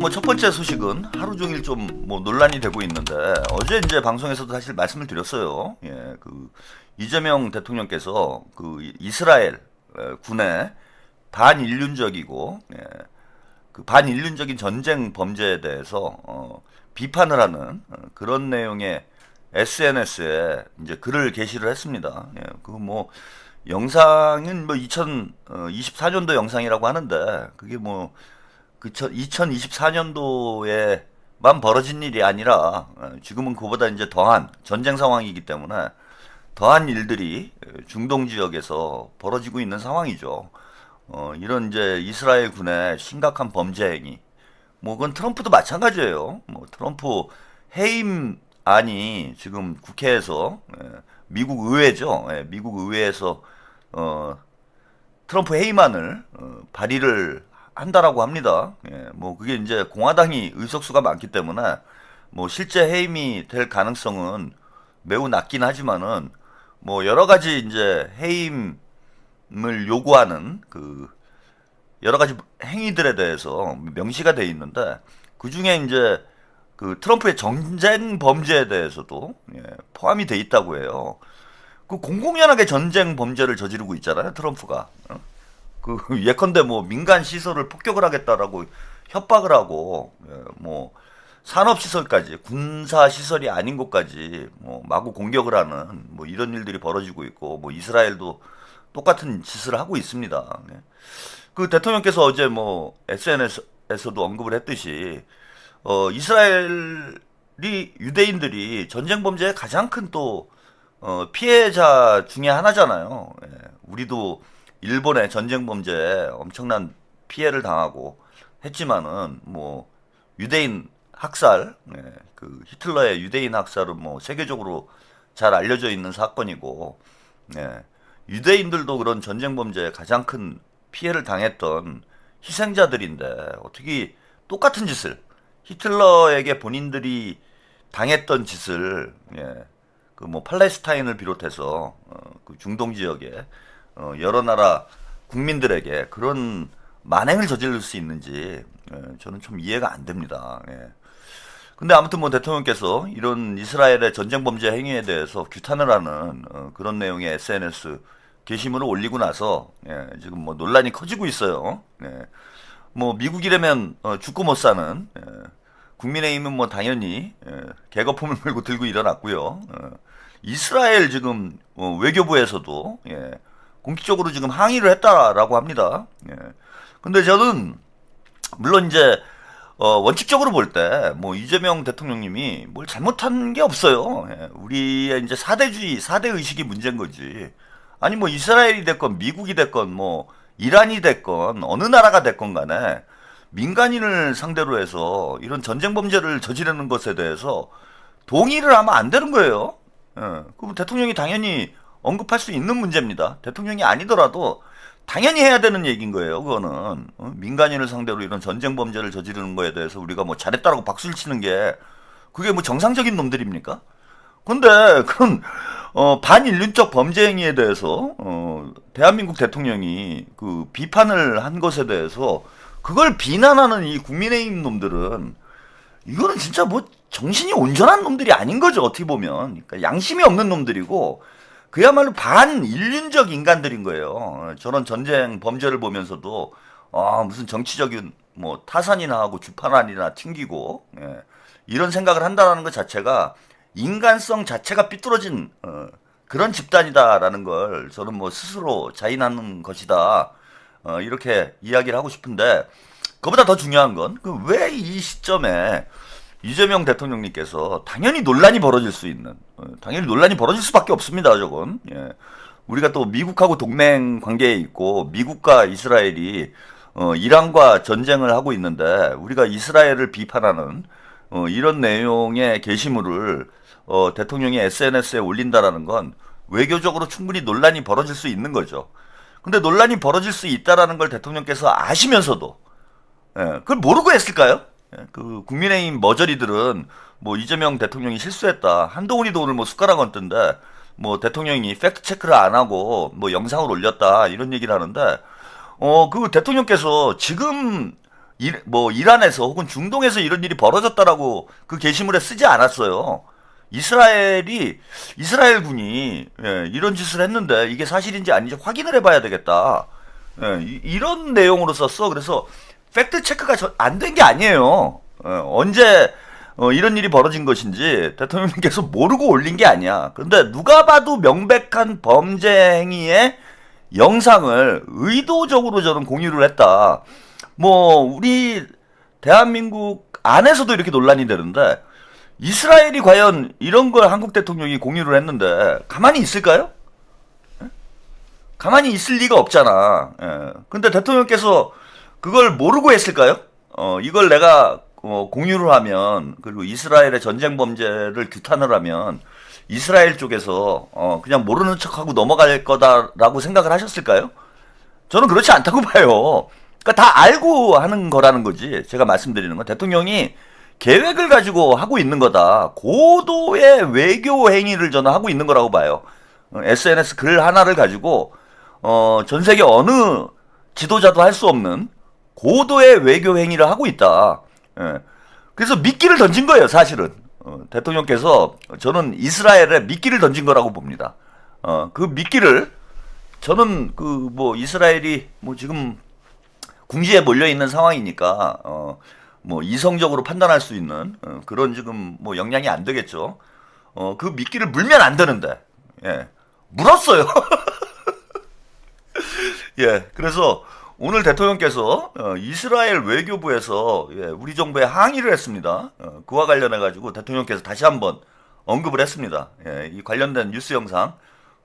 뭐 첫 번째 소식은 하루 종일 좀 뭐 논란이 되고 있는데 어제 이제 방송에서도 사실 말씀을 드렸어요. 예, 그 이재명 대통령께서 그 이스라엘 군의 반인륜적이고 그 반인륜적인 전쟁 범죄에 대해서 비판을 하는 그런 내용의 SNS에 이제 글을 게시를 했습니다. 예, 그 뭐 영상은 뭐 2024년도 영상이라고 하는데 그게 뭐 그 2024년도에만 벌어진 일이 아니라 지금은 그보다 이제 더한 전쟁 상황이기 때문에 더한 일들이 중동 지역에서 벌어지고 있는 상황이죠. 이런 이제 이스라엘 군의 심각한 범죄 행위. 뭐 그건 트럼프도 마찬가지예요. 뭐 트럼프 해임안이 지금 국회에서 미국 의회죠. 미국 의회에서 트럼프 해임안을 발의를 한다라고 합니다. 뭐 그게 이제 공화당이 의석수가 많기 때문에 뭐 실제 해임이 될 가능성은 매우 낮긴 하지만은 뭐 여러 가지 이제 해임을 요구하는 그 여러 가지 행위들에 대해서 명시가 돼 있는데 그 중에 이제 그 트럼프의 전쟁 범죄에 대해서도 포함이 돼 있다고 해요. 그 공공연하게 전쟁 범죄를 저지르고 있잖아요, 트럼프가. 그 예컨대 뭐 민간 시설을 폭격을 하겠다라고 협박을 하고 뭐 산업 시설까지 군사 시설이 아닌 곳까지 뭐 마구 공격을 하는 뭐 이런 일들이 벌어지고 있고 뭐 이스라엘도 똑같은 짓을 하고 있습니다. 그 대통령께서 어제 뭐 SNS에서도 언급을 했듯이 이스라엘이 유대인들이 전쟁 범죄의 가장 큰 또 피해자 중에 하나잖아요. 우리도 일본의 전쟁 범죄에 엄청난 피해를 당하고 했지만은 뭐 유대인 학살, 그 히틀러의 유대인 학살은 뭐 세계적으로 잘 알려져 있는 사건이고, 유대인들도 그런 전쟁 범죄에 가장 큰 피해를 당했던 희생자들인데 어떻게 똑같은 짓을 히틀러에게 본인들이 당했던 짓을 그 뭐 팔레스타인을 비롯해서 그 중동 지역에 여러 나라 국민들에게 그런 만행을 저지를 수 있는지 저는 좀 이해가 안 됩니다. 근데 아무튼 뭐 대통령께서 이런 이스라엘의 전쟁 범죄 행위에 대해서 규탄을 하는 그런 내용의 SNS 게시물을 올리고 나서 지금 뭐 논란이 커지고 있어요. 뭐 미국이라면 죽고 못 사는 국민의힘은 뭐 당연히 개거품을 물고 들고 일어났고요. 이스라엘 지금 외교부에서도 공식적으로 지금 항의를 했다라고 합니다. 근데 저는 물론 이제 원칙적으로 볼 때 뭐 이재명 대통령님이 뭘 잘못한 게 없어요. 우리의 이제 사대주의, 사대의식이 문제인 거지. 아니 뭐 이스라엘이 됐건 미국이 됐건 뭐 이란이 됐건 어느 나라가 됐건 간에 민간인을 상대로 해서 이런 전쟁 범죄를 저지르는 것에 대해서 동의를 하면 안 되는 거예요. 그럼 대통령이 당연히 언급할 수 있는 문제입니다. 대통령이 아니더라도 당연히 해야 되는 얘기인 거예요. 그거는 민간인을 상대로 이런 전쟁 범죄를 저지르는 거에 대해서 우리가 뭐 잘했다라고 박수를 치는 게 그게 뭐 정상적인 놈들입니까? 근데 그런 반인륜적 범죄 행위에 대해서 대한민국 대통령이 그 비판을 한 것에 대해서 그걸 비난하는 이 국민의힘 놈들은 이거는 진짜 뭐 정신이 온전한 놈들이 아닌 거죠. 어떻게 보면 그러니까 양심이 없는 놈들이고 그야말로 반인륜적 인간들인 거예요. 저런 전쟁 범죄를 보면서도 무슨 정치적인 뭐 타산이나 하고 주판안이나 튕기고 이런 생각을 한다는 것 자체가 인간성 자체가 삐뚤어진 그런 집단이다라는 걸 저는 뭐 스스로 자인하는 것이다 이렇게 이야기를 하고 싶은데 그보다 더 중요한 건 왜 이 시점에 이재명 대통령님께서 당연히 논란이 벌어질 수 있는 당연히 논란이 벌어질 수밖에 없습니다. 저건 우리가 또 미국하고 동맹 관계에 있고 미국과 이스라엘이 이란과 전쟁을 하고 있는데 우리가 이스라엘을 비판하는 이런 내용의 게시물을 대통령이 SNS에 올린다라는 건 외교적으로 충분히 논란이 벌어질 수 있는 거죠. 근데 논란이 벌어질 수 있다라는 걸 대통령께서 아시면서도 그걸 모르고 했을까요? 그 국민의힘 머저리들은 뭐 이재명 대통령이 실수했다. 한동훈이도 오늘 뭐 숟가락 얹던데 뭐 대통령이 팩트 체크를 안 하고 뭐 영상을 올렸다 이런 얘기를 하는데 그 대통령께서 지금 이란에서 혹은 중동에서 이런 일이 벌어졌다라고 그 게시물에 쓰지 않았어요. 이스라엘군이 이런 짓을 했는데 이게 사실인지 아닌지 확인을 해봐야 되겠다. 이런 내용으로 썼어. 그래서 팩트 체크가 안 된 게 아니에요. 언제 이런 일이 벌어진 것인지 대통령님께서 모르고 올린 게 아니야. 그런데 누가 봐도 명백한 범죄 행위의 영상을 의도적으로 저는 공유를 했다. 우리 대한민국 안에서도 이렇게 논란이 되는데 이스라엘이 과연 이런 걸 한국 대통령이 공유를 했는데 가만히 있을까요? 가만히 있을 리가 없잖아. 근데 대통령께서 그걸 모르고 했을까요? 이걸 내가 공유를 하면, 그리고 이스라엘의 전쟁 범죄를 규탄을 하면 이스라엘 쪽에서 그냥 모르는 척하고 넘어갈 거다라고 생각을 하셨을까요? 저는 그렇지 않다고 봐요. 그러니까 다 알고 하는 거라는 거지. 제가 말씀드리는 건 대통령이 계획을 가지고 하고 있는 거다. 고도의 외교 행위를 저는 하고 있는 거라고 봐요. SNS 글 하나를 가지고 전 세계 어느 지도자도 할 수 없는 고도의 외교 행위를 하고 있다. 그래서 미끼를 던진 거예요, 사실은. 대통령께서 저는 이스라엘에 미끼를 던진 거라고 봅니다. 그 미끼를 저는 이스라엘이 지금 궁지에 몰려 있는 상황이니까 이성적으로 판단할 수 있는 그런 지금 역량이 안 되겠죠. 그 미끼를 물면 안 되는데 물었어요. 그래서 오늘 대통령께서 이스라엘 외교부에서 우리 정부에 항의를 했습니다. 그와 관련해 가지고 대통령께서 다시 한번 언급을 했습니다. 이 관련된 뉴스 영상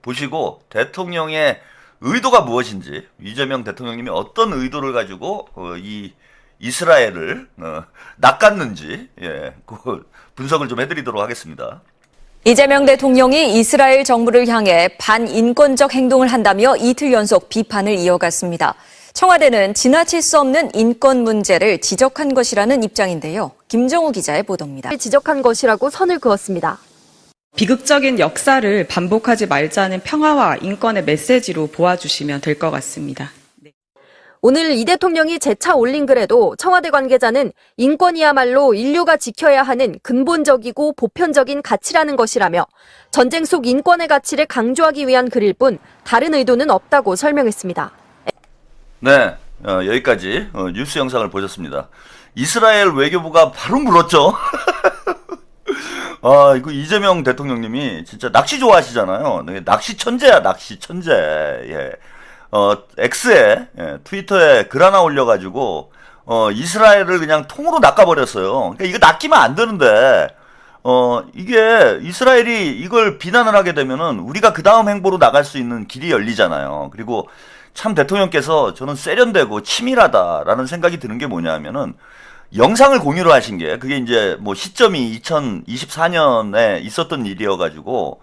보시고 대통령의 의도가 무엇인지, 이재명 대통령님이 어떤 의도를 가지고 이 이스라엘을 낚았는지 그 분석을 좀 해드리도록 하겠습니다. 이재명 대통령이 이스라엘 정부를 향해 반인권적 행동을 한다며 이틀 연속 비판을 이어갔습니다. 청와대는 지나칠 수 없는 인권 문제를 지적한 것이라는 입장인데요. 김정우 기자의 보도입니다. 지적한 것이라고 선을 그었습니다. 비극적인 역사를 반복하지 말자는 평화와 인권의 메시지로 보아주시면 될 것 같습니다. 오늘 이 대통령이 재차 올린 글에도 청와대 관계자는 인권이야말로 인류가 지켜야 하는 근본적이고 보편적인 가치라는 것이라며 전쟁 속 인권의 가치를 강조하기 위한 글일 뿐 다른 의도는 없다고 설명했습니다. 네, 여기까지 뉴스 영상을 보셨습니다. 이스라엘 외교부가 바로 물었죠. 이거 이재명 대통령님이 진짜 낚시 좋아하시잖아요. 낚시 천재야, 낚시 천재. X에, 트위터에 글 하나 올려가지고, 이스라엘을 그냥 통으로 낚아버렸어요. 그러니까 이거 낚이면 안 되는데, 이게 이스라엘이 이걸 비난을 하게 되면은 우리가 그 다음 행보로 나갈 수 있는 길이 열리잖아요. 그리고 참 대통령께서 저는 세련되고 치밀하다라는 생각이 드는 게 뭐냐면은 영상을 공유를 하신 게 그게 이제 시점이 2024년에 있었던 일이어가지고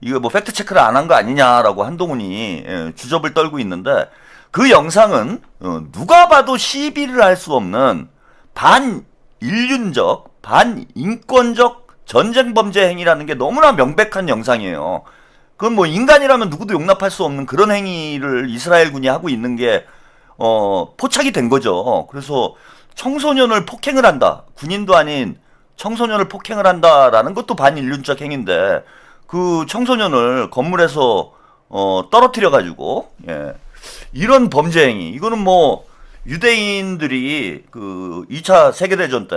이거 팩트 체크를 안 한 거 아니냐라고 한동훈이 주접을 떨고 있는데 그 영상은 누가 봐도 시비를 할 수 없는 반인륜적, 반인권적 전쟁 범죄 행위라는 게 너무나 명백한 영상이에요. 그건 인간이라면 누구도 용납할 수 없는 그런 행위를 이스라엘군이 하고 있는 게 포착이 된 거죠. 그래서 청소년을 폭행을 한다. 군인도 아닌 청소년을 폭행을 한다라는 것도 반인륜적 행위인데 그 청소년을 건물에서 떨어뜨려 가지고 이런 범죄 행위, 이거는 유대인들이 그 2차 세계대전 때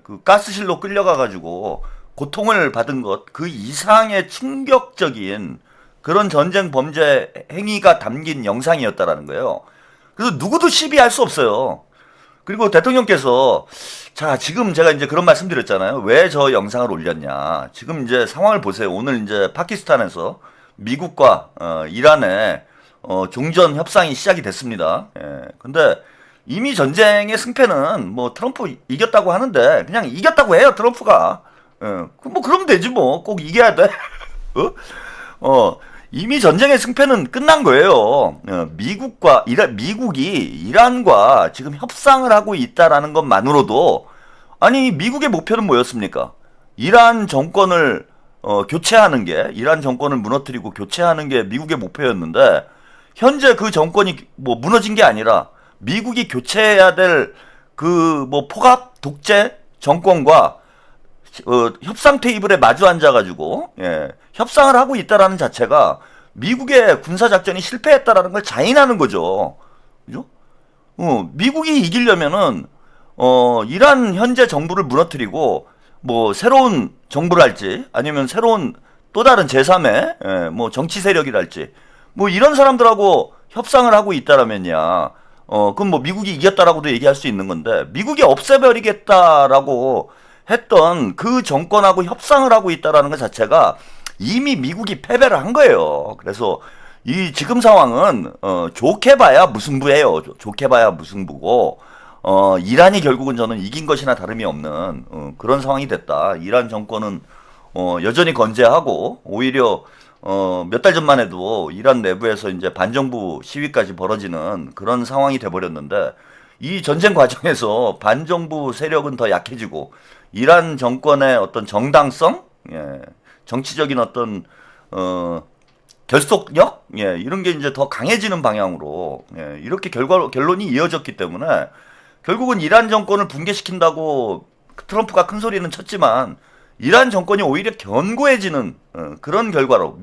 그 가스실로 끌려가 가지고 고통을 받은 것 그 이상의 충격적인 그런 전쟁 범죄 행위가 담긴 영상이었다라는 거예요. 그래서 누구도 시비할 수 없어요. 그리고 대통령께서 자, 지금 제가 이제 그런 말씀 드렸잖아요. 왜 저 영상을 올렸냐. 지금 이제 상황을 보세요. 오늘 이제 파키스탄에서 미국과 이란의 종전 협상이 시작이 됐습니다. 근데 이미 전쟁의 승패는 트럼프 이겼다고 하는데 그냥 이겼다고 해요, 트럼프가. 그러면 되지 꼭 이겨야 돼. 이미 전쟁의 승패는 끝난 거예요. 미국이 이란과 지금 협상을 하고 있다라는 것만으로도 아니 미국의 목표는 뭐였습니까? 이란 정권을 교체하는 게 이란 정권을 무너뜨리고 교체하는 게 미국의 목표였는데 현재 그 정권이 무너진 게 아니라 미국이 교체해야 될 그 뭐 포갑 독재 정권과 협상 테이블에 마주 앉아가지고 협상을 하고 있다라는 자체가 미국의 군사 작전이 실패했다라는 걸 자인하는 거죠. 그죠? 미국이 이기려면은 이란 현재 정부를 무너뜨리고 뭐 새로운 정부를 할지 아니면 새로운 또 다른 제3의 뭐 정치 세력이랄지 뭐 이런 사람들하고 협상을 하고 있다라면야 그럼 뭐 미국이 이겼다라고도 얘기할 수 있는 건데 미국이 없애버리겠다라고 했던 그 정권하고 협상을 하고 있다라는 것 자체가 이미 미국이 패배를 한 거예요. 그래서 이 지금 상황은 좋게 봐야 무승부예요. 좋게 봐야 무승부고 이란이 결국은 저는 이긴 것이나 다름이 없는 그런 상황이 됐다. 이란 정권은 여전히 건재하고 오히려 몇 달 전만 해도 이란 내부에서 이제 반정부 시위까지 벌어지는 그런 상황이 돼버렸는데 이 전쟁 과정에서 반정부 세력은 더 약해지고 이란 정권의 어떤 정당성, 정치적인 어떤 결속력, 이런 게 이제 더 강해지는 방향으로 이렇게 결론이 이어졌기 때문에 결국은 이란 정권을 붕괴시킨다고 트럼프가 큰 소리는 쳤지만 이란 정권이 오히려 견고해지는 그런 결과로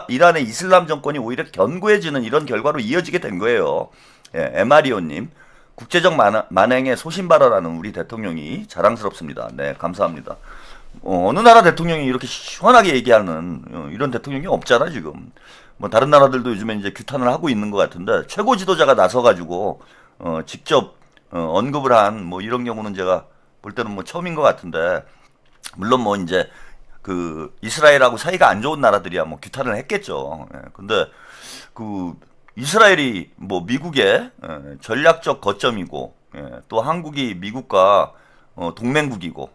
이란의 이슬람 정권이 오히려 견고해지는 이런 결과로 이어지게 된 거예요. 에마리오님 국제적 만행에 소신발언하는 우리 대통령이 자랑스럽습니다. 네, 감사합니다. 어느 나라 대통령이 이렇게 시원하게 얘기하는 이런 대통령이 없잖아 지금. 뭐 다른 나라들도 요즘에 이제 규탄을 하고 있는 것 같은데 최고 지도자가 나서가지고 직접 언급을 한 뭐 이런 경우는 제가 볼 때는 뭐 처음인 것 같은데. 물론 뭐 이제 그 이스라엘하고 사이가 안 좋은 나라들이야 뭐 규탄을 했겠죠. 근데 그 이스라엘이 뭐 미국의 전략적 거점이고 또 한국이 미국과 동맹국이고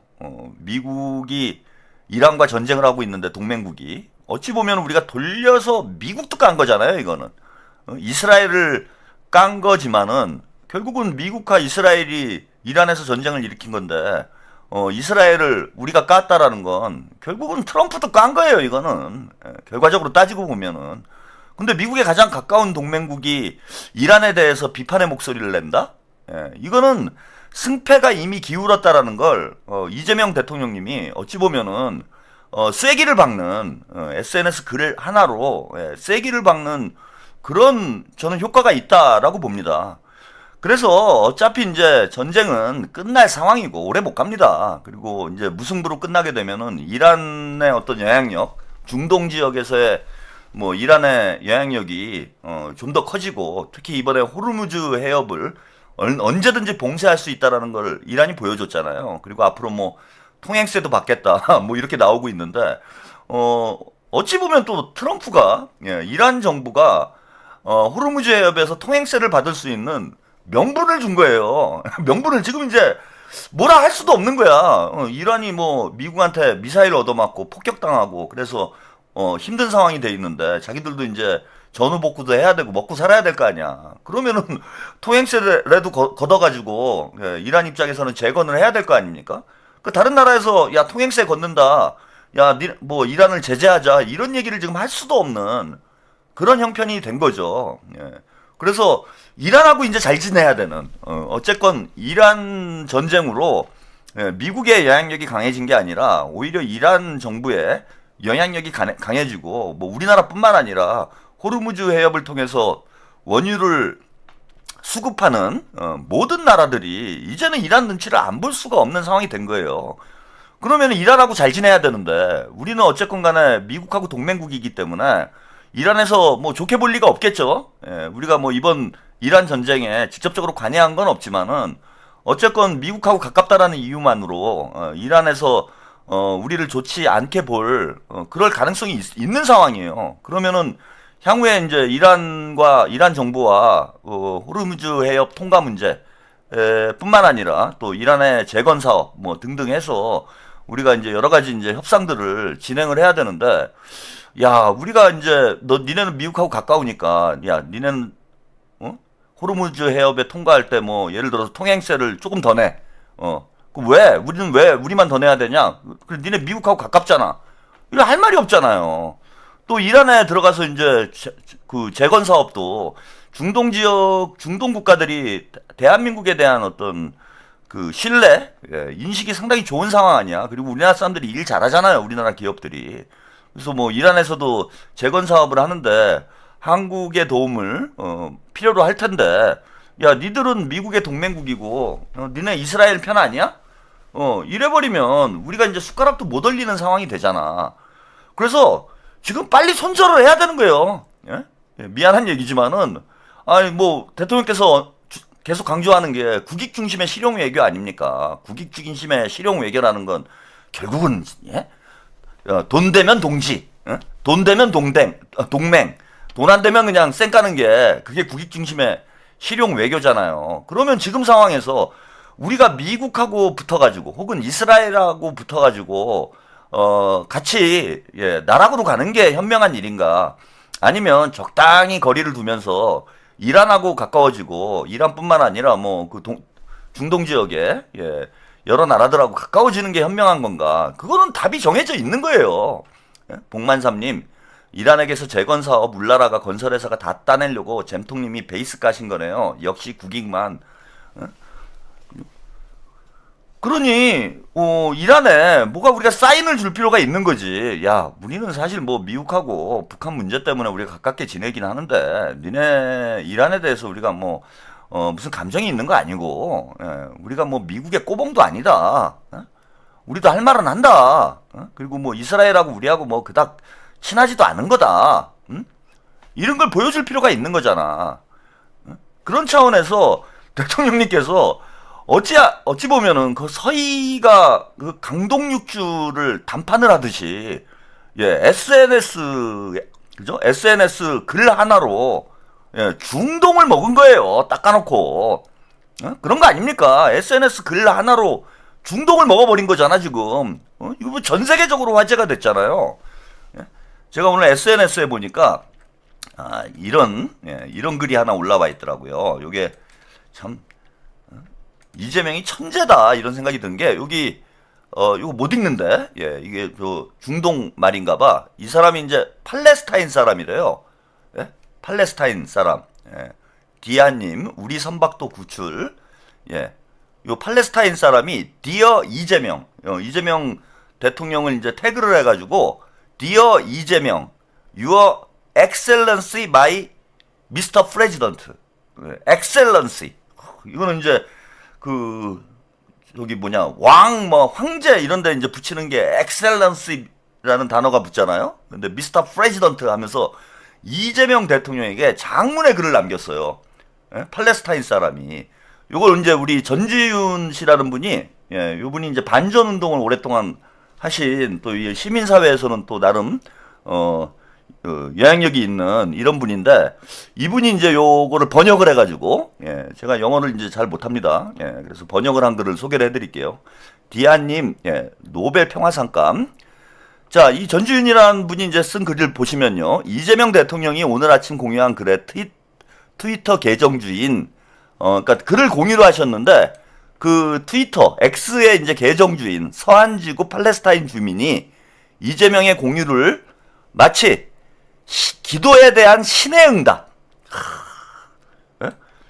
미국이 이란과 전쟁을 하고 있는데 동맹국이 어찌 보면 우리가 돌려서 미국도 깐 거잖아요. 이거는 이스라엘을 깐 거지만은 결국은 미국과 이스라엘이 이란에서 전쟁을 일으킨 건데 이스라엘을 우리가 깠다라는 건 결국은 트럼프도 깐 거예요. 이거는 결과적으로 따지고 보면은. 근데 미국의 가장 가까운 동맹국이 이란에 대해서 비판의 목소리를 낸다? 이거는 승패가 이미 기울었다라는 걸 이재명 대통령님이 어찌 보면은 쐐기를 박는 SNS 글 하나로 쐐기를 박는 그런 저는 효과가 있다라고 봅니다. 그래서 어차피 이제 전쟁은 끝날 상황이고 오래 못 갑니다. 그리고 이제 무승부로 끝나게 되면은 이란의 어떤 영향력, 중동 지역에서의 뭐 이란의 영향력이 좀 더 커지고 특히 이번에 호르무즈 해협을 언제든지 봉쇄할 수 있다라는 걸 이란이 보여줬잖아요. 그리고 앞으로 뭐 통행세도 받겠다 뭐 이렇게 나오고 있는데 어찌 보면 또 트럼프가 이란 정부가 호르무즈 해협에서 통행세를 받을 수 있는 명분을 준 거예요. 명분을 지금 이제 뭐라 할 수도 없는 거야. 이란이 뭐 미국한테 미사일 얻어맞고 폭격당하고 그래서 힘든 상황이 돼 있는데 자기들도 이제 전후복구도 해야 되고 먹고 살아야 될 거 아니야. 그러면은 통행세라도 걷어가지고 이란 입장에서는 재건을 해야 될 거 아닙니까? 그 다른 나라에서 야 통행세 걷는다. 야 뭐 이란을 제재하자 이런 얘기를 지금 할 수도 없는 그런 형편이 된 거죠. 그래서 이란하고 이제 잘 지내야 되는 어쨌건 이란 전쟁으로 미국의 영향력이 강해진 게 아니라 오히려 이란 정부의 영향력이 강해지고 뭐 우리나라뿐만 아니라 호르무즈 해협을 통해서 원유를 수급하는 모든 나라들이 이제는 이란 눈치를 안 볼 수가 없는 상황이 된 거예요. 그러면 이란하고 잘 지내야 되는데 우리는 어쨌건 간에 미국하고 동맹국이기 때문에 이란에서 뭐 좋게 볼 리가 없겠죠. 우리가 뭐 이번 이란 전쟁에 직접적으로 관여한 건 없지만은 어쨌건 미국하고 가깝다라는 이유만으로 이란에서 우리를 좋지 않게 볼 그럴 가능성이 있는 상황이에요. 그러면은 향후에 이제 이란 정부와 호르무즈 해협 통과 문제 뿐만 아니라 또 이란의 재건 사업 뭐 등등 해서 우리가 이제 여러 가지 이제 협상들을 진행을 해야 되는데 야, 우리가 이제 니네는 미국하고 가까우니까 야, 니네는 호르무즈 해협에 통과할 때 뭐 예를 들어서 통행세를 조금 더 내. 우리는 왜 우리만 더 내야 되냐? 그래 니네 미국하고 가깝잖아. 이거 할 말이 없잖아요. 또 이란에 들어가서 이제 그 재건 사업도 중동 지역, 중동 국가들이 대한민국에 대한 어떤 그 신뢰, 인식이 상당히 좋은 상황 아니야. 그리고 우리나라 사람들이 일 잘하잖아요. 우리나라 기업들이. 그래서 뭐 이란에서도 재건 사업을 하는데 한국의 도움을 필요로 할 텐데, 야, 니들은 미국의 동맹국이고, 니네 이스라엘 편 아니야? 이래버리면 우리가 이제 숟가락도 못 올리는 상황이 되잖아. 그래서 지금 빨리 손절을 해야 되는 거예요. 예? 미안한 얘기지만은, 아니, 뭐, 대통령께서 계속 강조하는 게 국익 중심의 실용 외교 아닙니까? 국익 중심의 실용 외교라는 건 결국은, 예? 돈 되면 동지, 예? 돈 되면 동맹, 돈 안 되면 그냥 쌩 까는 게 그게 국익 중심의 실용 외교잖아요. 그러면 지금 상황에서 우리가 미국하고 붙어가지고 혹은 이스라엘하고 붙어가지고 같이 나락으로 가는 게 현명한 일인가? 아니면 적당히 거리를 두면서 이란하고 가까워지고 이란뿐만 아니라 뭐 그 중동 지역에 여러 나라들하고 가까워지는 게 현명한 건가? 그거는 답이 정해져 있는 거예요. 복만삼님, 이란에게서 재건 사업 울라라가 건설회사가 다 따내려고 잼통님이 베이스 까신 거네요. 역시 국익만. 그러니 이란에 뭐가 우리가 사인을 줄 필요가 있는 거지. 야, 우리는 사실 뭐 미국하고 북한 문제 때문에 우리가 가깝게 지내긴 하는데 니네 이란에 대해서 우리가 뭐 무슨 감정이 있는 거 아니고, 우리가 뭐 미국의 꼬봉도 아니다. 우리도 할 말은 한다. 그리고 뭐 이스라엘하고 우리하고 뭐 그닥 친하지도 않은 거다. 이런 걸 보여줄 필요가 있는 거잖아. 그런 차원에서 대통령님께서 어찌 보면은 그 서희가 그 강동육주를 단판을 하듯이 그죠? SNS 글 하나로 중동을 먹은 거예요. 닦아놓고. 그런 거 아닙니까? SNS 글 하나로 중동을 먹어버린 거잖아 지금. 이거 뭐 전 세계적으로 화제가 됐잖아요. 제가 오늘 SNS에 보니까 이런 글이 하나 올라와 있더라고요. 요게 참 이재명이 천재다 이런 생각이 든 게 여기 이거 못 읽는데 이게 저 중동 말인가봐. 이 사람이 이제 팔레스타인 사람이래요. 팔레스타인 사람. 디아님 우리 선박도 구출. 요 팔레스타인 사람이 디어 이재명 대통령을 이제 태그를 해가지고 디어 이재명 Your Excellency my Mr. President. Excellency. 이거는 이제 저기 뭐냐 왕 뭐 황제 이런데 이제 붙이는 게 Excellency라는 단어가 붙잖아요. 근데 Mr. President 하면서 이재명 대통령에게 장문의 글을 남겼어요. 팔레스타인 사람이. 요걸 이제 우리 전지윤 씨라는 분이 요분이 이제 반전 운동을 오랫동안 하신 또 이 시민사회에서는 또 나름 영향력이 있는 이런 분인데 이분이 이제 요거를 번역을 해가지고 제가 영어를 이제 잘 못합니다. 그래서 번역을 한 글을 소개를 해드릴게요. 디아님 노벨 평화상감. 자, 이 전주윤이라는 분이 이제 쓴 글을 보시면요, 이재명 대통령이 오늘 아침 공유한 글의 트위터 계정 주인, 그러니까 글을 공유를 하셨는데 그 트위터 X의 이제 계정 주인 서한지구 팔레스타인 주민이 이재명의 공유를 마치 기도에 대한 신의 응답.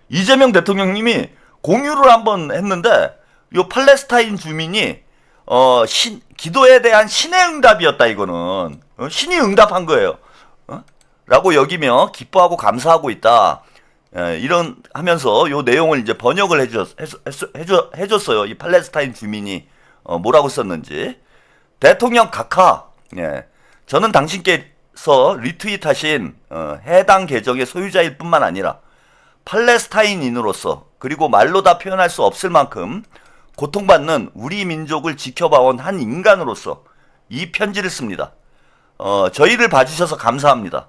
이재명 대통령님이 공유를 한번 했는데 요 팔레스타인 주민이 기도에 대한 신의 응답이었다 이거는. 신이 응답한 거예요. 라고 여기며 기뻐하고 감사하고 있다. 이런 하면서 요 내용을 이제 번역을 해줬어요. 이 팔레스타인 주민이 뭐라고 썼는지. 대통령 각하. 저는 당신께서 리트윗하신 해당 계정의 소유자일 뿐만 아니라 팔레스타인인으로서 그리고 말로 다 표현할 수 없을 만큼 고통받는 우리 민족을 지켜봐온 한 인간으로서 이 편지를 씁니다. 저희를 봐주셔서 감사합니다.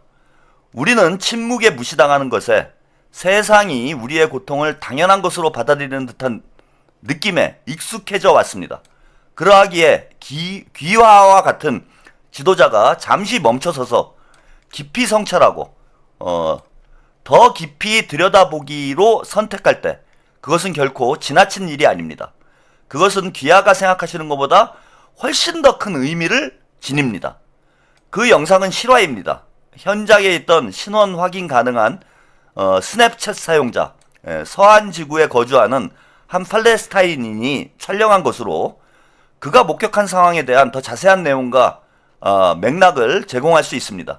우리는 침묵에 무시당하는 것에 세상이 우리의 고통을 당연한 것으로 받아들이는 듯한 느낌에 익숙해져 왔습니다. 그러하기에 귀화와 같은 지도자가 잠시 멈춰서서 깊이 성찰하고 더 깊이 들여다보기로 선택할 때 그것은 결코 지나친 일이 아닙니다. 그것은 귀하가 생각하시는 것보다 훨씬 더 큰 의미를 지닙니다. 그 영상은 실화입니다. 현장에 있던 신원 확인 가능한 스냅챗 사용자, 서한 지구에 거주하는 한 팔레스타인인이 촬영한 것으로 그가 목격한 상황에 대한 더 자세한 내용과 맥락을 제공할 수 있습니다.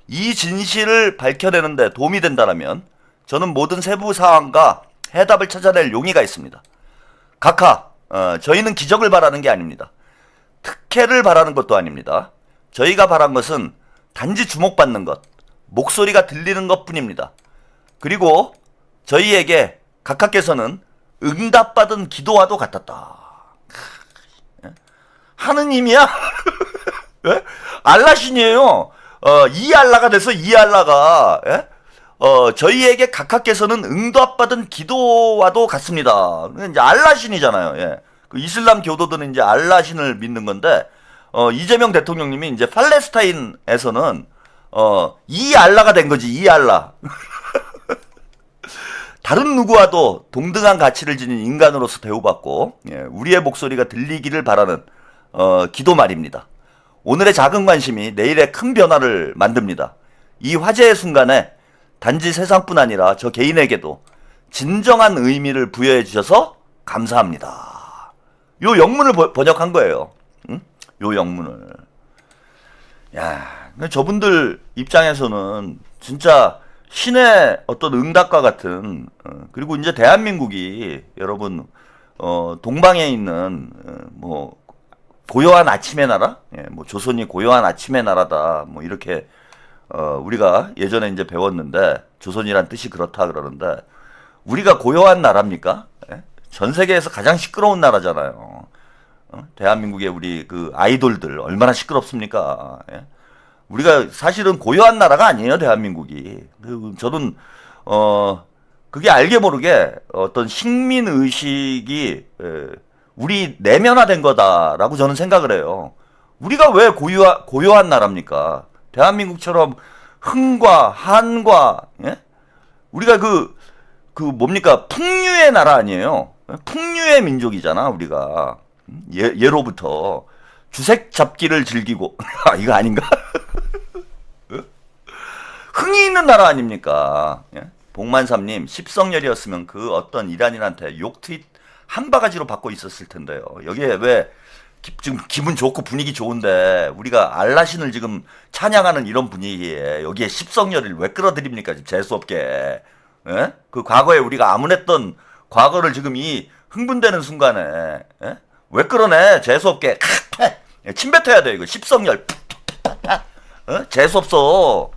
이 진실을 밝혀내는 데 도움이 된다면 저는 모든 세부 사항과 해답을 찾아낼 용의가 있습니다. 각하, 저희는 기적을 바라는 게 아닙니다. 특혜를 바라는 것도 아닙니다. 저희가 바란 것은 단지 주목받는 것, 목소리가 들리는 것뿐입니다. 그리고 저희에게 각하께서는 응답받은 기도와도 같았다. 하느님이야? 예? 알라신이에요. 이 알라가 돼서 이 알라가, 예? 저희에게 각하께서는 응답받은 기도와도 같습니다. 이제 알라신이잖아요. 예. 그 이슬람 교도들은 이제 알라신을 믿는 건데, 이재명 대통령님이 이제 팔레스타인에서는, 이 알라가 된 거지, 이 알라. 다른 누구와도 동등한 가치를 지닌 인간으로서 대우받고, 예, 우리의 목소리가 들리기를 바라는, 기도 말입니다. 오늘의 작은 관심이 내일의 큰 변화를 만듭니다. 이 화제의 순간에 단지 세상뿐 아니라 저 개인에게도 진정한 의미를 부여해 주셔서 감사합니다. 요 영문을 번역한 거예요. 응? 요 영문을. 야, 저분들 입장에서는 진짜 신의 어떤 응답과 같은, 그리고 이제 대한민국이 여러분, 동방에 있는, 뭐, 고요한 아침의 나라? 예, 뭐, 조선이 고요한 아침의 나라다. 뭐, 이렇게, 우리가 예전에 이제 배웠는데, 조선이란 뜻이 그렇다 그러는데, 우리가 고요한 나라입니까? 예? 전 세계에서 가장 시끄러운 나라잖아요. 대한민국의 우리 그 아이돌들, 얼마나 시끄럽습니까? 예? 우리가 사실은 고요한 나라가 아니에요, 대한민국이. 저는, 그게 알게 모르게 어떤 식민의식이, 우리 내면화된 거다라고 저는 생각을 해요. 우리가 왜 고요한 나라입니까? 대한민국처럼 흥과 한과, 예? 우리가 뭡니까? 풍류의 나라 아니에요. 풍류의 민족이잖아, 우리가. 예로부터. 주색 잡기를 즐기고. 이거 아닌가? 흥이 있는 나라 아닙니까? 예? 복만삼님, 십성열이었으면 그 어떤 이란인한테 욕 트윗 한 바가지로 받고 있었을 텐데요. 여기에 왜 지금 기분 좋고 분위기 좋은데 우리가 알라신을 지금 찬양하는 이런 분위기에 여기에 십성열을 왜 끌어들입니까? 지금 재수없게. 예? 그 과거에 우리가 암울했던 과거를 지금 이 흥분되는 순간에, 예? 왜 끌어내? 재수없게. 침뱉어야 돼, 이거. 십성열. 재수없어.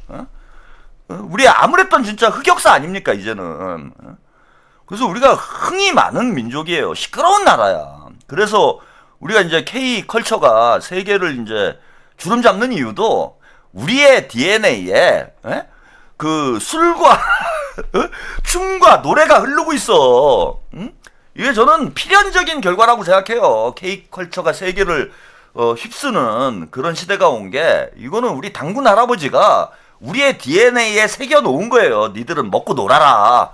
우리 암울했던 진짜 흑역사 아닙니까, 이제는. 그래서 우리가 흥이 많은 민족이에요. 시끄러운 나라야. 그래서 우리가 이제 K 컬처가 세계를 이제 주름 잡는 이유도 우리의 DNA에 그 술과 춤과 노래가 흐르고 있어. 응? 이게 저는 필연적인 결과라고 생각해요. K 컬처가 세계를 휩쓰는 그런 시대가 온 게 이거는 우리 당군 할아버지가 우리의 DNA에 새겨 놓은 거예요. 니들은 먹고 놀아라.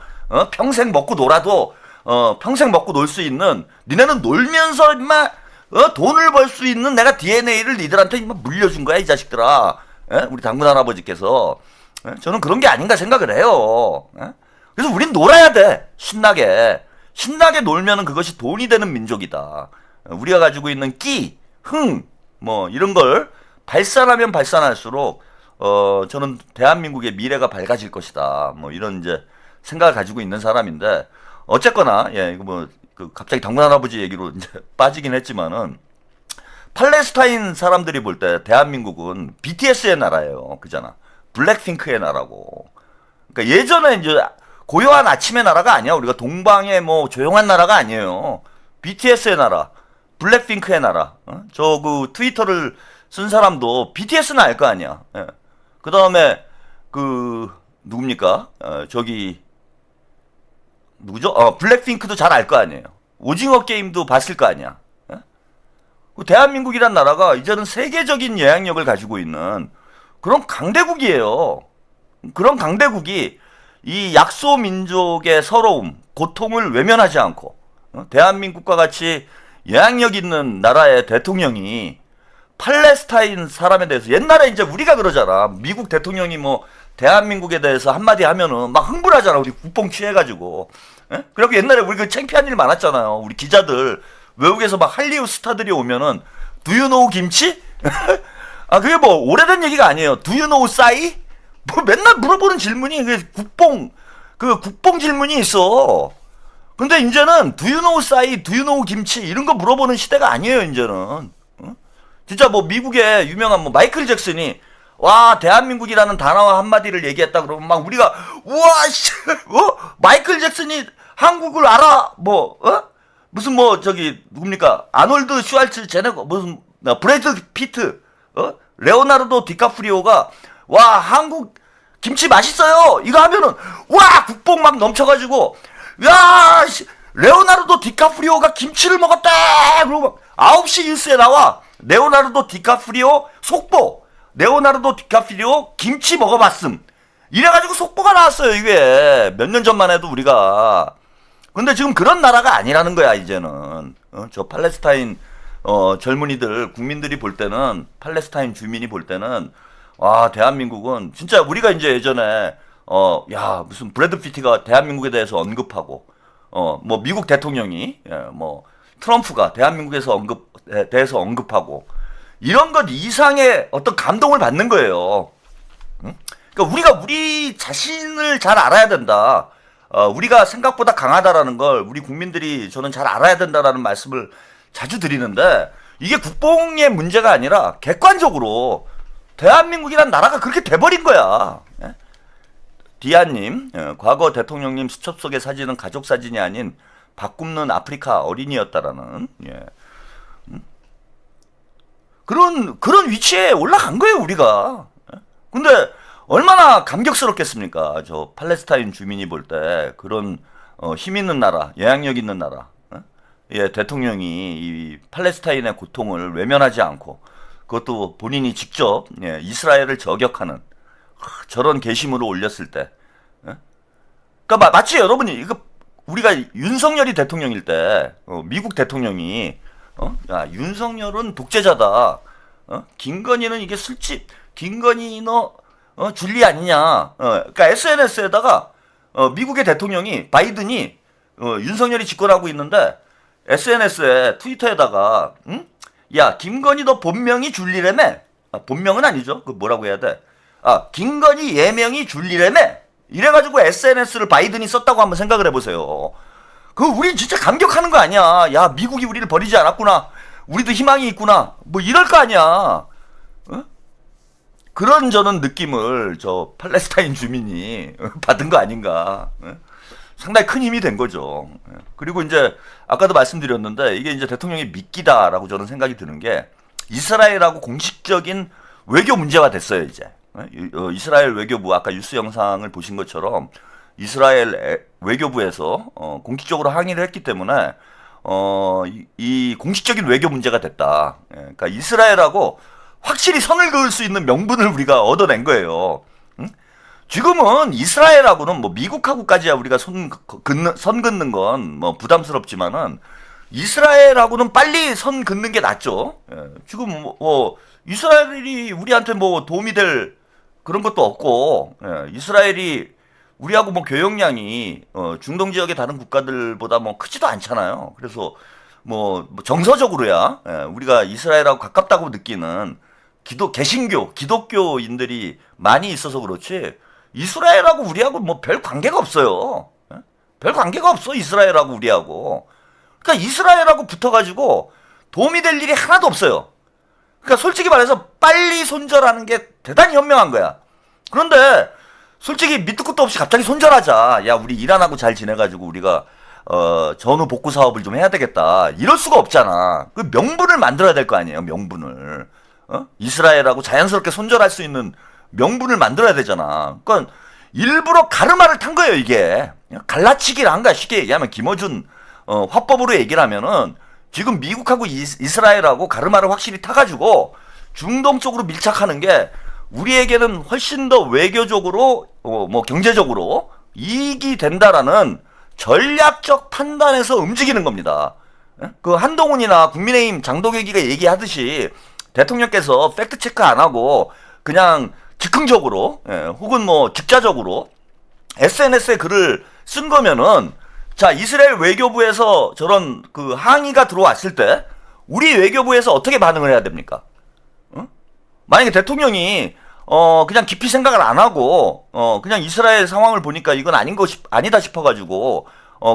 평생 먹고 놀아도 평생 먹고 놀 수 있는, 니네는 놀면서 임마 돈을 벌 수 있는 내가 DNA를 니들한테 임마 물려준 거야, 이 자식들아. 우리 당군 할아버지께서. 저는 그런 게 아닌가 생각을 해요. 그래서 우린 놀아야 돼. 신나게 놀면은 그것이 돈이 되는 민족이다. 우리가 가지고 있는 끼, 흥, 뭐 이런 걸 발산하면 발산할수록 저는 대한민국의 미래가 밝아질 것이다. 뭐 이런 이제 생각을 가지고 있는 사람인데, 어쨌거나, 예, 이거 뭐, 갑자기 당군 할아버지 얘기로 이제 빠지긴 했지만은, 팔레스타인 사람들이 볼 때 대한민국은 BTS의 나라예요. 그잖아. 블랙핑크의 나라고. 그러니까 예전에 이제 고요한 아침의 나라가 아니야. 우리가 동방의 뭐 조용한 나라가 아니에요. BTS의 나라, 블랙핑크의 나라. 저 트위터를 쓴 사람도 BTS는 알 거 아니야. 예. 그 다음에 누굽니까? 누구죠? 블랙핑크도 잘 알 거 아니에요. 오징어 게임도 봤을 거 아니야. 예? 대한민국이란 나라가 이제는 세계적인 영향력을 가지고 있는 그런 강대국이에요. 그런 강대국이 이 약소 민족의 서러움, 고통을 외면하지 않고 대한민국과 같이 영향력 있는 나라의 대통령이 팔레스타인 사람에 대해서, 옛날에 이제 우리가 그러잖아. 미국 대통령이 뭐 대한민국에 대해서 한마디 하면은 막 흥분하잖아. 우리 국뽕 취해가지고. 예? 그리고 옛날에 우리 그 창피한 일 많았잖아요. 우리 기자들 외국에서 막 할리우드 스타들이 오면은 Do you know 김치? 아 그게 뭐 오래된 얘기가 아니에요. Do you know 싸이? 뭐 맨날 물어보는 질문이 그 국뽕 질문이 있어. 근데 이제는 Do you know 싸이? Do you know 김치? 이런 거 물어보는 시대가 아니에요. 이제는. 어? 진짜 뭐 미국의 유명한 뭐 마이클 잭슨이 와 대한민국이라는 단어와 한마디를 얘기했다 그러면 막 우리가 우와 씨, 마이클 잭슨이 한국을 알아? 뭐 무슨 뭐 저기 누굽니까? 아놀드 슈왈츠 제네거 무슨 브래드 피트 레오나르도 디카프리오가 와 한국 김치 맛있어요 이거 하면은 와 국뽕 막 넘쳐가지고 야 레오나르도 디카프리오가 김치를 먹었다 그러고 막 9시 뉴스에 나와 레오나르도 디카프리오 속보 레오나르도 디카프리오 김치 먹어봤음 이래가지고 속보가 나왔어요. 이게 몇 년 전만 해도 우리가. 근데 지금 그런 나라가 아니라는 거야 이제는. 저 팔레스타인 젊은이들 국민들이 볼 때는 팔레스타인 주민이 볼 때는 와 대한민국은 진짜 우리가 이제 예전에 야 무슨 브래드 피트가 대한민국에 대해서 언급하고 뭐 미국 대통령이 뭐 트럼프가 대한민국에서 대해서 언급하고 이런 것 이상의 어떤 감동을 받는 거예요. 응? 그러니까 우리가 우리 자신을 잘 알아야 된다. 우리가 생각보다 강하다라는 걸 우리 국민들이 저는 잘 알아야 된다라는 말씀을 자주 드리는데 이게 국뽕의 문제가 아니라 객관적으로 대한민국이란 나라가 그렇게 돼버린 거야. 예? 디아님, 과거 대통령님 수첩 속의 사진은 가족 사진이 아닌 밥 굽는 아프리카 어린이였다라는 그런 위치에 올라간 거예요 우리가. 근데 얼마나 감격스럽겠습니까? 저 팔레스타인 주민이 볼 때 그런 힘 있는 나라, 영향력 있는 나라, 예, 대통령이 이 팔레스타인의 고통을 외면하지 않고 그것도 본인이 직접 예, 이스라엘을 저격하는 저런 게시물을 올렸을 때, 예? 그러니까 마치 여러분이 이거 우리가 윤석열이 대통령일 때 미국 대통령이 야 윤석열은 독재자다. 김건희는 이게 술집 김건희 너 줄리 아니냐. 그러니까 SNS에다가 미국의 대통령이 바이든이 윤석열이 집권하고 있는데 SNS에 트위터에다가 야 김건희 너 본명이 줄리라며. 본명은 아니죠. 그 뭐라고 해야 돼? 김건희 예명이 줄리라며. 이래가지고 SNS를 바이든이 썼다고 한번 생각을 해보세요. 우리 진짜 감격하는 거 아니야. 야 미국이 우리를 버리지 않았구나. 우리도 희망이 있구나. 뭐 이럴 거 아니야. 그런 저는 느낌을 저 팔레스타인 주민이 받은 거 아닌가. 상당히 큰 힘이 된 거죠. 그리고 이제 아까도 말씀드렸는데 이게 이제 대통령의 미끼다라고 저는 생각이 드는 게 이스라엘하고 공식적인 외교 문제가 됐어요 이제. 이스라엘 외교부 아까 뉴스 영상을 보신 것처럼 이스라엘 외교부에서 공식적으로 항의를 했기 때문에 이 공식적인 외교 문제가 됐다. 그러니까 이스라엘하고 확실히 선을 그을 수 있는 명분을 우리가 얻어낸 거예요. 응? 지금은 이스라엘하고는 뭐 미국하고까지야 우리가 선 긋는 건 뭐 부담스럽지만은 이스라엘하고는 빨리 선 긋는 게 낫죠. 지금 뭐 이스라엘이 우리한테 뭐 도움이 될 그런 것도 없고 이스라엘이 우리하고 뭐 교역량이 중동 지역의 다른 국가들보다 뭐 크지도 않잖아요. 그래서 뭐 정서적으로야 우리가 이스라엘하고 가깝다고 느끼는 개신교, 기독교인들이 많이 있어서 그렇지 이스라엘하고 우리하고 뭐 별 관계가 없어요. 별 관계가 없어 이스라엘하고 우리하고. 그러니까 이스라엘하고 붙어가지고 도움이 될 일이 하나도 없어요. 그러니까 솔직히 말해서 빨리 손절하는 게 대단히 현명한 거야. 그런데 솔직히 밑도 끝도 없이 갑자기 손절하자. 야 우리 이란하고 잘 지내가지고 우리가 전후 복구 사업을 좀 해야 되겠다. 이럴 수가 없잖아. 그 명분을 만들어야 될 거 아니에요. 명분을. 이스라엘하고 자연스럽게 손절할 수 있는 명분을 만들어야 되잖아. 그러니까 일부러 가르마를 탄 거예요 이게. 갈라치기를 한 거야. 쉽게 얘기하면 김어준 화법으로 얘기를 하면은 지금 미국하고 이스라엘하고 가르마를 확실히 타가지고 중동 쪽으로 밀착하는 게 우리에게는 훨씬 더 외교적으로 뭐 경제적으로 이익이 된다라는 전략적 판단에서 움직이는 겁니다. 그 한동훈이나 국민의힘 장동혁이가 얘기하듯이 대통령께서 팩트 체크 안 하고 그냥 즉흥적으로, 혹은 뭐 직자적으로 SNS에 글을 쓴 거면은, 자, 이스라엘 외교부에서 저런 그 항의가 들어왔을 때 우리 외교부에서 어떻게 반응을 해야 됩니까? 만약에 대통령이 그냥 깊이 생각을 안 하고 그냥 이스라엘 상황을 보니까 이건 아니다 싶어가지고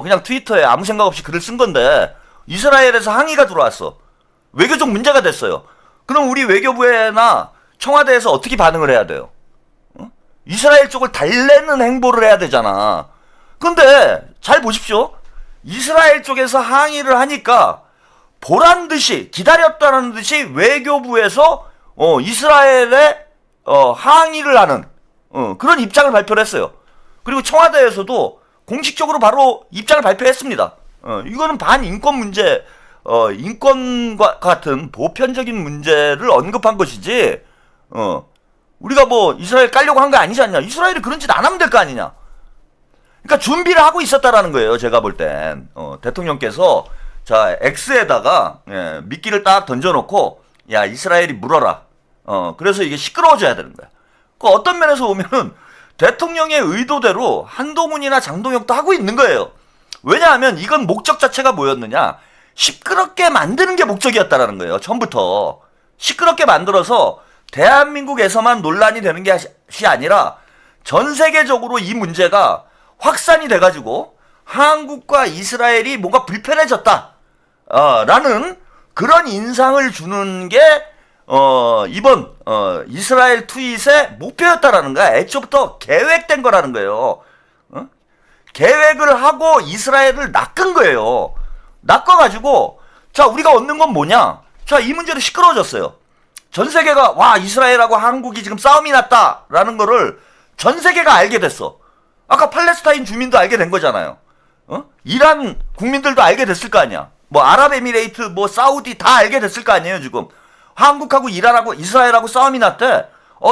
그냥 트위터에 아무 생각 없이 글을 쓴 건데, 이스라엘에서 항의가 들어왔어. 외교적 문제가 됐어요. 그럼 우리 외교부나 청와대에서 어떻게 반응을 해야 돼요? 이스라엘 쪽을 달래는 행보를 해야 되잖아. 근데 잘 보십시오. 이스라엘 쪽에서 항의를 하니까 보란 듯이, 기다렸다는 듯이 외교부에서 이스라엘에 항의를 하는 그런 입장을 발표를 했어요. 그리고 청와대에서도 공식적으로 바로 입장을 발표했습니다. 이거는 반인권 문제, 인권과 같은 보편적인 문제를 언급한 것이지, 우리가 뭐 이스라엘 깔려고 한 거 아니지 않냐. 이스라엘이 그런 짓 안 하면 될 거 아니냐. 그러니까 준비를 하고 있었다라는 거예요. 제가 볼 땐 대통령께서 자 X에다가 미끼를 딱 던져놓고, 야 이스라엘이 물어라. 그래서 이게 시끄러워져야 되는 거야. 그 어떤 면에서 보면은 대통령의 의도대로 한동훈이나 장동혁도 하고 있는 거예요. 왜냐하면 이건 목적 자체가 뭐였느냐, 시끄럽게 만드는 게 목적이었다라는 거예요. 처음부터 시끄럽게 만들어서 대한민국에서만 논란이 되는 것이 아니라 전 세계적으로 이 문제가 확산이 돼가지고 한국과 이스라엘이 뭔가 불편해졌다 라는 그런 인상을 주는 게 이번 이스라엘 트윗의 목표였다라는 거야. 애초부터 계획된 거라는 거예요. 계획을 하고 이스라엘을 낚은 거예요. 낚아가지고, 자 우리가 얻는 건 뭐냐, 자 이 문제로 시끄러워졌어요. 전 세계가 와 이스라엘하고 한국이 지금 싸움이 났다라는 거를 전 세계가 알게 됐어. 아까 팔레스타인 주민도 알게 된 거잖아요. 이란 국민들도 알게 됐을 거 아니야. 뭐 아랍에미레이트, 뭐 사우디 다 알게 됐을 거 아니에요. 지금 한국하고 이란하고 이스라엘하고 싸움이 났대.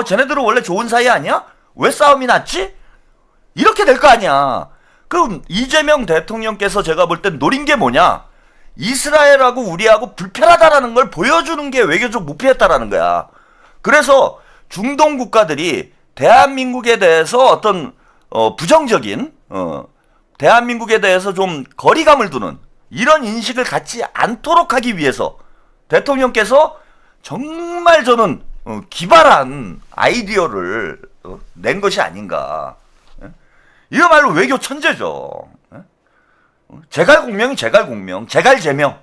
쟤네들은 원래 좋은 사이 아니야? 왜 싸움이 났지? 이렇게 될 거 아니야. 그럼 이재명 대통령께서 제가 볼 땐 노린 게 뭐냐, 이스라엘하고 우리하고 불편하다라는 걸 보여주는 게 외교적 목표였다라는 거야. 그래서 중동 국가들이 대한민국에 대해서 어떤 부정적인 대한민국에 대해서 좀 거리감을 두는 이런 인식을 갖지 않도록 하기 위해서 대통령께서 정말 저는 기발한 아이디어를 낸 것이 아닌가. 이거말로 외교 천재죠. 제갈공명이 제갈공명, 제갈제명.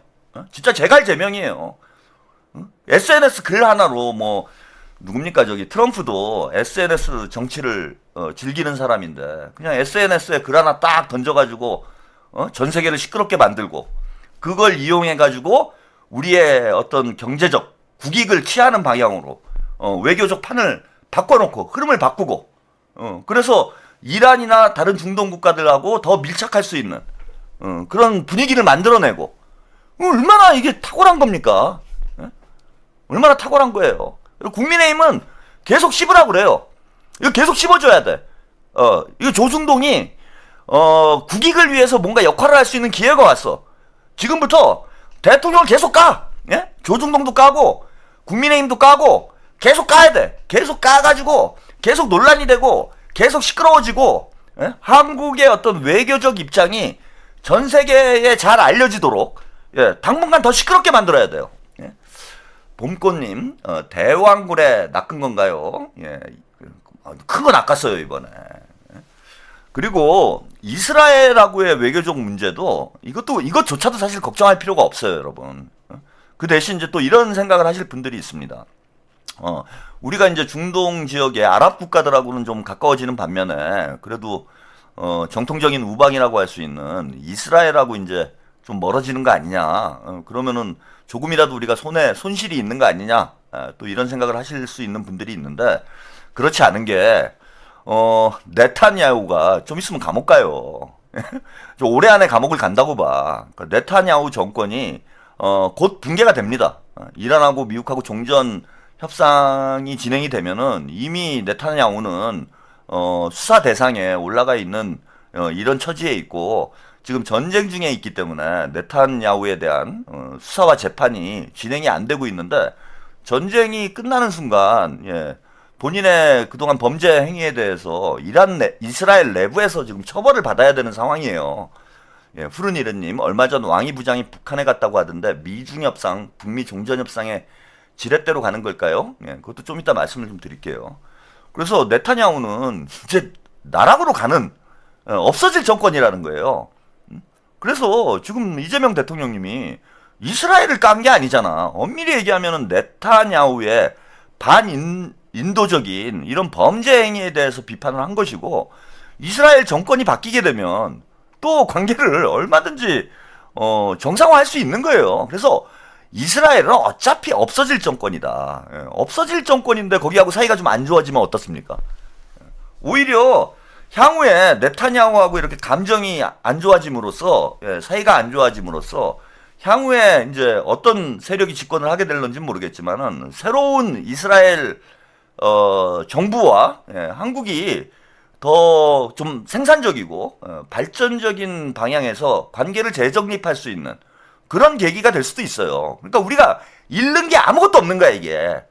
진짜 제갈제명이에요. SNS 글 하나로 뭐 누굽니까, 저기 트럼프도 SNS 정치를 즐기는 사람인데 그냥 SNS에 글 하나 딱 던져가지고 전 세계를 시끄럽게 만들고, 그걸 이용해가지고 우리의 어떤 경제적 국익을 취하는 방향으로 외교적 판을 바꿔놓고 흐름을 바꾸고, 그래서 이란이나 다른 중동 국가들하고 더 밀착할 수 있는 그런 분위기를 만들어내고, 얼마나 이게 탁월한 겁니까? 얼마나 탁월한 거예요. 국민의힘은 계속 씹으라고 그래요. 이거 계속 씹어줘야 돼. 이거 조중동이 국익을 위해서 뭔가 역할을 할 수 있는 기회가 왔어. 지금부터 대통령을 계속 까. 예? 조중동도 까고 국민의힘도 까고 계속 까야 돼. 계속 까가지고 계속 논란이 되고 계속 시끄러워지고, 예? 한국의 어떤 외교적 입장이 전 세계에 잘 알려지도록, 예, 당분간 더 시끄럽게 만들어야 돼요. 예? 봄꽃님, 대왕굴에 낚은 건가요? 예, 큰 거 낚았어요 이번에. 그리고 이스라엘하고의 외교적 문제도 이것조차도 사실 걱정할 필요가 없어요, 여러분. 그 대신 이제 또 이런 생각을 하실 분들이 있습니다. 우리가 이제 중동 지역의 아랍 국가들하고는 좀 가까워지는 반면에 그래도 정통적인 우방이라고 할 수 있는 이스라엘하고 이제 좀 멀어지는 거 아니냐. 그러면은 조금이라도 우리가 손실이 있는 거 아니냐. 또 이런 생각을 하실 수 있는 분들이 있는데, 그렇지 않은 게 네타냐후가 좀 있으면 감옥 가요. 올해 안에 감옥을 간다고 봐. 그러니까 네타냐후 정권이 곧 붕괴가 됩니다. 이란하고 미국하고 종전 협상이 진행이 되면은 이미 네타냐후는 수사 대상에 올라가 있는 이런 처지에 있고, 지금 전쟁 중에 있기 때문에 네타냐후에 대한 수사와 재판이 진행이 안 되고 있는데, 전쟁이 끝나는 순간, 예, 본인의 그동안 범죄 행위에 대해서 이스라엘 내부에서 지금 처벌을 받아야 되는 상황이에요. 예, 푸르니르님, 얼마 전 왕이 부장이 북한에 갔다고 하던데 미중협상, 북미 종전협상에 지렛대로 가는 걸까요? 예, 그것도 좀 이따 말씀을 좀 드릴게요. 그래서 네타냐후는 이제 나락으로 가는 없어질 정권이라는 거예요. 그래서 지금 이재명 대통령님이 이스라엘을 깐 게 아니잖아. 엄밀히 얘기하면은 네타냐후의 반인도적인 이런 범죄 행위에 대해서 비판을 한 것이고, 이스라엘 정권이 바뀌게 되면 또 관계를 얼마든지 정상화할 수 있는 거예요. 그래서 이스라엘은 어차피 없어질 정권이다. 예, 없어질 정권인데 거기하고 사이가 좀 안 좋아지면 어떻습니까? 오히려 향후에 네타냐후하고 이렇게 감정이 안 좋아짐으로써, 예, 사이가 안 좋아짐으로써 향후에 이제 어떤 세력이 집권을 하게 될런지는 모르겠지만은 새로운 이스라엘 정부와, 예, 한국이 더 좀 생산적이고 발전적인 방향에서 관계를 재정립할 수 있는 그런 계기가 될 수도 있어요. 그러니까 우리가 잃는 게 아무것도 없는 거야, 이게.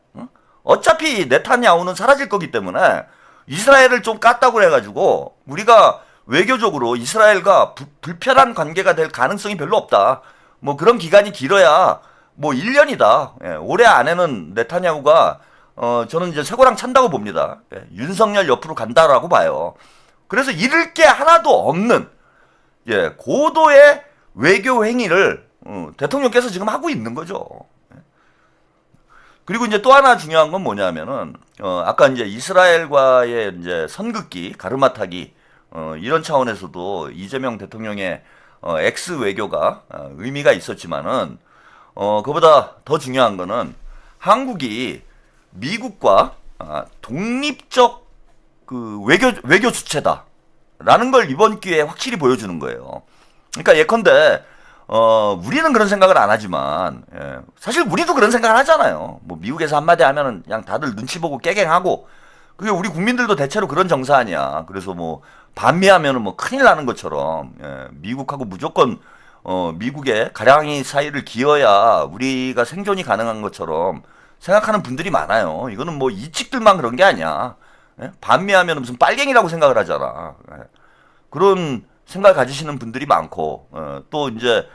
어차피 네타냐후는 사라질 거기 때문에 이스라엘을 좀 깠다고 해가지고 우리가 외교적으로 이스라엘과 불편한 관계가 될 가능성이 별로 없다. 뭐 그런 기간이 길어야 뭐 1년이다. 예, 올해 안에는 네타냐후가 저는 이제 쇠고랑 찬다고 봅니다. 예, 윤석열 옆으로 간다라고 봐요. 그래서 잃을 게 하나도 없는, 예, 고도의 외교 행위를 대통령께서 지금 하고 있는 거죠. 그리고 이제 또 하나 중요한 건 뭐냐면은 아까 이제 이스라엘과의 이제 선긋기, 가르마타기 이런 차원에서도 이재명 대통령의 엑스 외교가 의미가 있었지만은 그보다 더 중요한 거는 한국이 미국과 독립적 그 외교 주체다라는 걸 이번 기회에 확실히 보여주는 거예요. 그러니까 예컨대 우리는 그런 생각을 안 하지만, 예, 사실 우리도 그런 생각을 하잖아요. 뭐 미국에서 한마디 하면은 그냥 다들 눈치 보고 깨갱하고, 그게 우리 국민들도 대체로 그런 정사 아니야. 그래서 뭐 반미하면은 뭐 큰일 나는 것처럼, 예, 미국하고 무조건 미국의 가량이 사이를 기어야 우리가 생존이 가능한 것처럼 생각하는 분들이 많아요. 이거는 뭐 이칙들만 그런 게 아니야. 예? 반미하면 무슨 빨갱이라고 생각을 하잖아. 예. 그런 생각을 가지시는 분들이 많고, 또 이제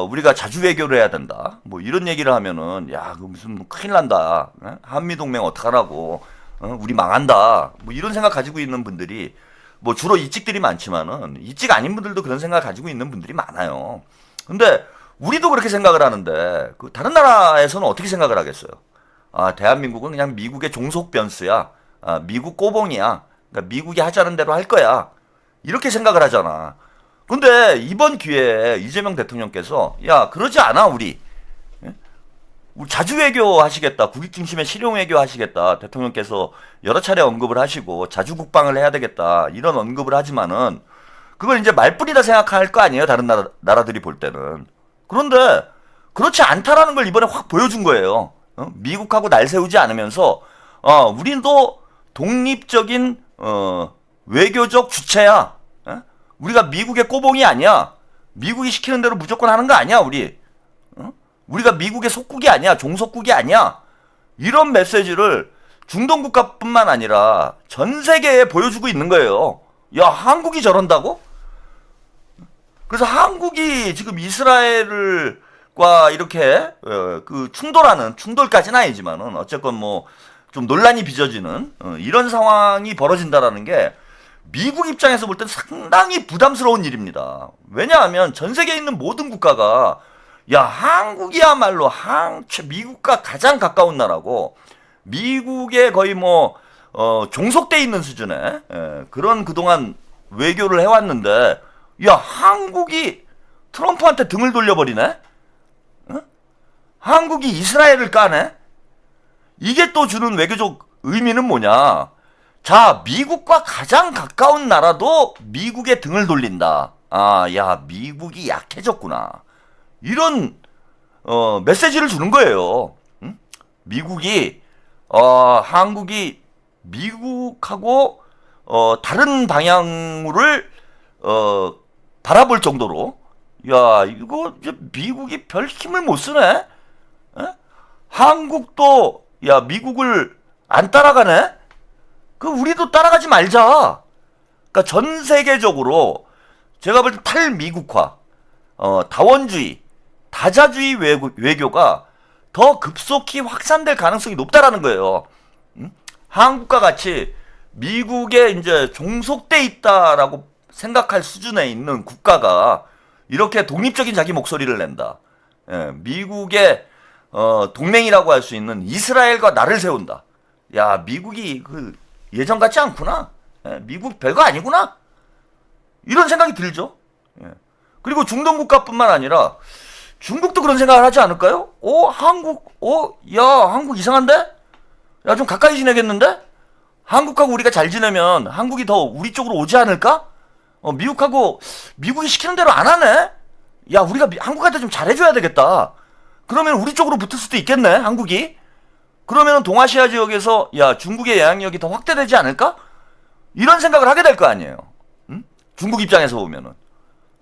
우리가 자주 외교를 해야 된다. 뭐 이런 얘기를 하면은 야, 그 무슨 큰일 난다. 예? 한미 동맹 어떡하라고. 우리 망한다. 뭐 이런 생각 가지고 있는 분들이 뭐 주로 이찍들이 많지만은 이찍 아닌 분들도 그런 생각 가지고 있는 분들이 많아요. 근데 우리도 그렇게 생각을 하는데 그 다른 나라에서는 어떻게 생각을 하겠어요? 아, 대한민국은 그냥 미국의 종속 변수야. 아, 미국 꼬봉이야. 그러니까 미국이 하자는 대로 할 거야. 이렇게 생각을 하잖아. 근데 이번 기회에 이재명 대통령께서 야, 그러지 않아, 우리. 예? 우리 자주 외교 하시겠다. 국익 중심의 실용 외교 하시겠다. 대통령께서 여러 차례 언급을 하시고 자주 국방을 해야 되겠다. 이런 언급을 하지만은 그걸 이제 말뿐이다 생각할 거 아니에요. 다른 나라들이 볼 때는. 그런데 그렇지 않다라는 걸 이번에 확 보여준 거예요. 미국하고 날 세우지 않으면서 우리도 독립적인 외교적 주체야. 우리가 미국의 꼬봉이 아니야. 미국이 시키는 대로 무조건 하는 거 아니야, 우리. 우리가 미국의 속국이 아니야. 종속국이 아니야. 이런 메시지를 중동 국가뿐만 아니라 전 세계에 보여주고 있는 거예요. 야, 한국이 저런다고? 그래서 한국이 지금 이스라엘과 이렇게 그 충돌까지는 아니지만은 어쨌건 뭐 좀 논란이 빚어지는 이런 상황이 벌어진다라는 게 미국 입장에서 볼 땐 상당히 부담스러운 일입니다. 왜냐하면 전 세계에 있는 모든 국가가 야, 한국이야말로 미국과 가장 가까운 나라고 미국에 거의 뭐 종속돼 있는 수준의 그런 그동안 외교를 해왔는데 야, 한국이 트럼프한테 등을 돌려버리네? 한국이 이스라엘을 까네? 이게 또 주는 외교적 의미는 뭐냐? 자, 미국과 가장 가까운 나라도 미국의 등을 돌린다. 아, 야, 미국이 약해졌구나. 이런 메시지를 주는 거예요. 응? 미국이 한국이 미국하고 다른 방향을 바라볼 정도로 야, 이거 이제 미국이 별 힘을 못 쓰네. 에? 한국도 야, 미국을 안 따라가네? 그 우리도 따라가지 말자. 그러니까 전 세계적으로 제가 볼 때 탈미국화, 다원주의, 다자주의 외교가 더 급속히 확산될 가능성이 높다라는 거예요. 한국과 같이 미국에 이제 종속돼 있다라고 생각할 수준에 있는 국가가 이렇게 독립적인 자기 목소리를 낸다. 예, 미국의 동맹이라고 할 수 있는 이스라엘과 나를 세운다. 야, 미국이 그 예전 같지 않구나. 예, 미국 별거 아니구나. 이런 생각이 들죠. 예. 그리고 중동 국가뿐만 아니라 중국도 그런 생각을 하지 않을까요? 한국 이상한데? 야, 좀 가까이 지내겠는데? 한국하고 우리가 잘 지내면 한국이 더 우리 쪽으로 오지 않을까? 미국이 시키는 대로 안 하네? 야, 우리가 한국한테 좀 잘해줘야 되겠다. 그러면 우리 쪽으로 붙을 수도 있겠네, 한국이? 그러면 동아시아 지역에서, 야, 중국의 영향력이 더 확대되지 않을까? 이런 생각을 하게 될 거 아니에요. 응? 중국 입장에서 보면은.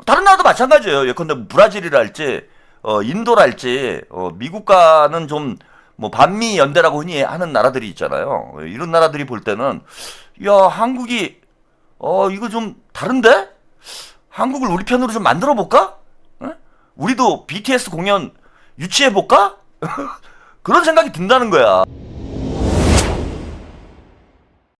다른 나라도 마찬가지예요. 예컨대 브라질이랄지, 인도랄지, 미국과는 좀, 반미 연대라고 흔히 하는 나라들이 있잖아요. 이런 나라들이 볼 때는, 야, 한국이, 이거 좀 다른데? 한국을 우리 편으로 좀 만들어 볼까? 우리도 BTS 공연 유치해 볼까? 그런 생각이 든다는 거야.